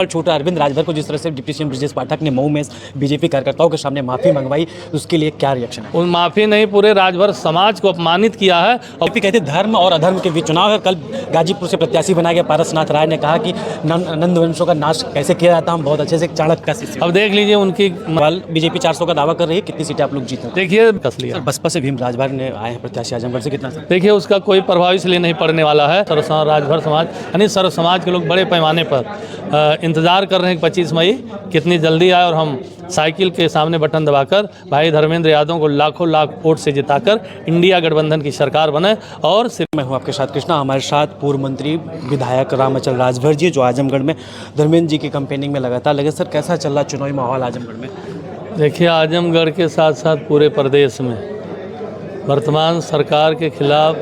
छोटा अरविंद राजभर को जिस तरह से डिप्टी सीएम ब्रजेश पाठक ने मऊ में बीजेपी कार्यकर्ताओं के सामने माफी मंगवाई, उसके लिए क्या रिएक्शन है? उन माफ़ी नहीं, पूरे राजभर समाज को अपमानित किया है। और कहते धर्म और अधर्म के बीच चुनाव है। कल गाजीपुर से प्रत्याशी बनाया गया पारसनाथ राय ने कहा कि नंदवंशों का नाश कैसे किया जाता है, हम बहुत अच्छे से चाणक्य का शिष्य। अब देख लीजिए उनकी बीजेपी 400 का दावा कर रही है, कितनी सीटें आप लोग जीते? देखिए कस लिया। बसपा से भीम राजभर ने आए हैं प्रत्याशी आजमगढ़ से, कितना? देखिए उसका कोई प्रभाव इसलिए नहीं पड़ने वाला है। राजभर समाज यानी सर्व समाज के लोग बड़े पैमाने पर इंतजार कर रहे हैं 25 मई कितनी जल्दी आए और हम साइकिल के सामने बटन दबाकर भाई धर्मेंद्र यादव को लाखों लाख वोट से जिताकर इंडिया गठबंधन की सरकार बने। और सिर्फ मैं हूं आपके साथ कृष्णा, हमारे साथ पूर्व मंत्री विधायक रामाचल राजभर जी जो आजमगढ़ में धर्मेंद्र जी की कैंपेनिंग में लगातार लगे। सर, कैसा चल रहा चुनावी माहौल आजमगढ़ में? देखिए आजमगढ़ के साथ साथ पूरे प्रदेश में वर्तमान सरकार के खिलाफ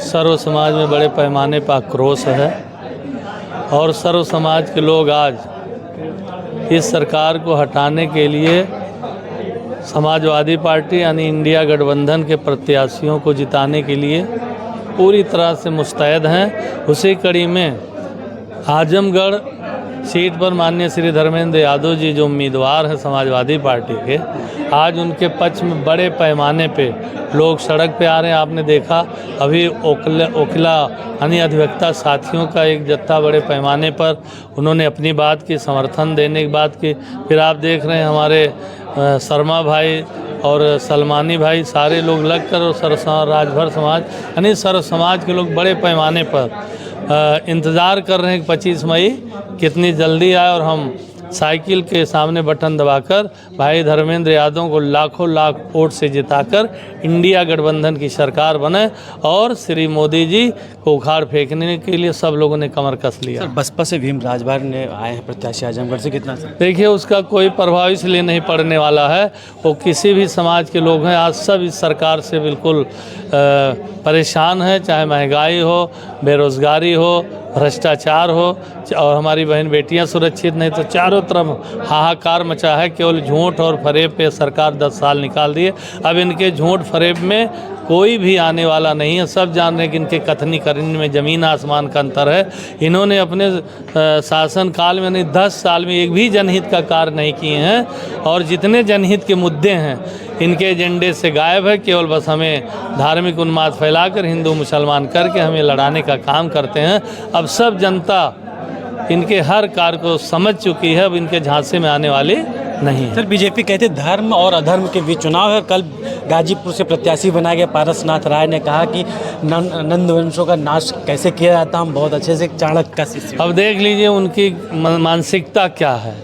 सर्व समाज में बड़े पैमाने पर आक्रोश है और सर्व समाज के लोग आज इस सरकार को हटाने के लिए समाजवादी पार्टी यानी इंडिया गठबंधन के प्रत्याशियों को जिताने के लिए पूरी तरह से मुस्तैद हैं। उसी कड़ी में आजमगढ़ सीट पर माननीय श्री धर्मेंद्र यादव जी जो उम्मीदवार हैं समाजवादी पार्टी के, आज उनके पक्ष में बड़े पैमाने पे लोग सड़क पे आ रहे हैं। आपने देखा अभी ओखला यानी अधिवक्ता साथियों का एक जत्था बड़े पैमाने पर उन्होंने अपनी बात की, समर्थन देने की बात की। फिर आप देख रहे हैं हमारे शर्मा भाई और सलमानी भाई सारे लोग लगकर और राजभर समाज यानी सर्व समाज के लोग बड़े पैमाने पर इंतज़ार कर रहे हैं 25 मई कितनी जल्दी आए और हम साइकिल के सामने बटन दबाकर भाई धर्मेंद्र यादव को लाखों लाख वोट से जिताकर इंडिया गठबंधन की सरकार बने और श्री मोदी जी को उखाड़ फेंकने के लिए सब लोगों ने कमर कस लिया। सर, बसपा से भीम राजभर ने आए हैं प्रत्याशी आजमगढ़ से, कितना? देखिए उसका कोई प्रभाव इसलिए नहीं पड़ने वाला है। वो किसी भी समाज के लोग हैं, आज सब इस सरकार से बिल्कुल परेशान हैं, चाहे महंगाई हो, बेरोज़गारी हो, भ्रष्टाचार हो और हमारी बहन बेटियां सुरक्षित नहीं, तो चारों तरफ हाहाकार मचा है। केवल झूठ और फरेब पे सरकार 10 साल निकाल दिए। अब इनके झूठ फरेब में कोई भी आने वाला नहीं है। सब जान रहे हैं कि इनके कथनी करनी में ज़मीन आसमान का अंतर है। इन्होंने अपने शासन काल में यानी 10 साल में एक भी जनहित का कार्य नहीं किए हैं और जितने जनहित के मुद्दे हैं इनके एजेंडे से गायब है। केवल बस हमें धार्मिक उन्माद फैलाकर हिंदू मुसलमान करके हमें लड़ाने का काम करते हैं। अब सब जनता इनके हर कार्य को समझ चुकी है, अब इनके झांसे में आने वाली नहीं है। सर, बीजेपी कहते धर्म और अधर्म के बीच चुनाव है। कल गाजीपुर से प्रत्याशी बनाया गया पारसनाथ राय ने कहा कि नंदवंशों का नाश कैसे किया जाता है, हम बहुत अच्छे से चाणक्य का शिष्य। अब देख लीजिए उनकी मानसिकता क्या है।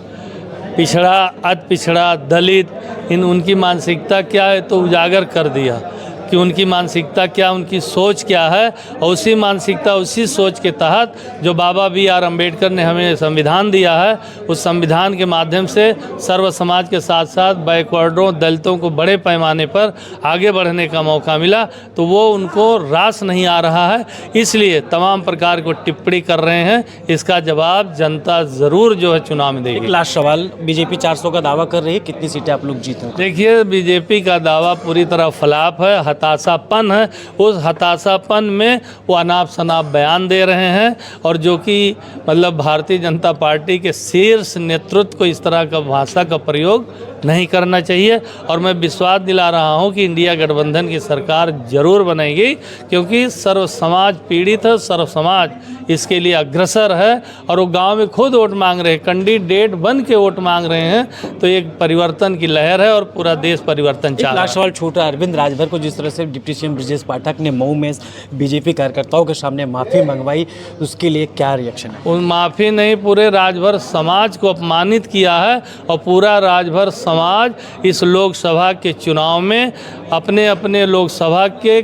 पिछड़ा, अति पिछड़ा, दलित, उनकी मानसिकता क्या है तो उजागर कर दिया कि उनकी मानसिकता क्या, उनकी सोच क्या है। और उसी मानसिकता उसी सोच के तहत जो बाबा B.R. अम्बेडकर ने हमें संविधान दिया है, उस संविधान के माध्यम से सर्व समाज के साथ साथ बैकवर्डों, दलितों को बड़े पैमाने पर आगे बढ़ने का मौका मिला, तो वो उनको रास नहीं आ रहा है, इसलिए तमाम प्रकार को टिप्पणी कर रहे हैं। इसका जवाब जनता ज़रूर जो है चुनाव में देगी। लास्ट सवाल, बीजेपी 400 का दावा कर रही है, कितनी सीटें आप लोग जीते? देखिए बीजेपी का दावा पूरी तरह फ्लॉप है, हताशापन है। उस हताशापन में वो अनाप शनाप बयान दे रहे हैं और जो कि मतलब भारतीय जनता पार्टी के शीर्ष नेतृत्व को इस तरह का भाषा का प्रयोग नहीं करना चाहिए। और मैं विश्वास दिला रहा हूं कि इंडिया गठबंधन की सरकार जरूर बनेगी, क्योंकि सर्व समाज पीड़ित है, सर्व समाज इसके लिए अग्रसर है और वो गांव में खुद वोट मांग रहे हैं, कैंडिडेट बन के वोट मांग रहे हैं। तो एक परिवर्तन की लहर है और पूरा देश परिवर्तन चाह रहा है। लास्ट सवाल, छोटा अरविंद राजभर को जिस तरह से डिप्टी सीएम ब्रजेश पाठक ने मऊ में बीजेपी कार्यकर्ताओं के सामने माफ़ी मंगवाई, उसके लिए क्या रिएक्शन है? उन माफ़ी नहीं, पूरे राजभर समाज को अपमानित किया है और पूरा राजभर समाज इस लोकसभा के चुनाव में अपने अपने लोकसभा के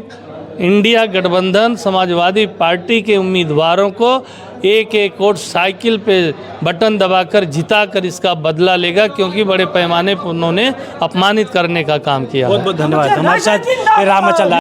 इंडिया गठबंधन समाजवादी पार्टी के उम्मीदवारों को एक एक वोट साइकिल पे बटन दबाकर जिताकर इसका बदला लेगा, क्योंकि बड़े पैमाने पर उन्होंने अपमानित करने का काम किया है। बहुत बहुत धन्यवाद। हमारे साथ रामाचल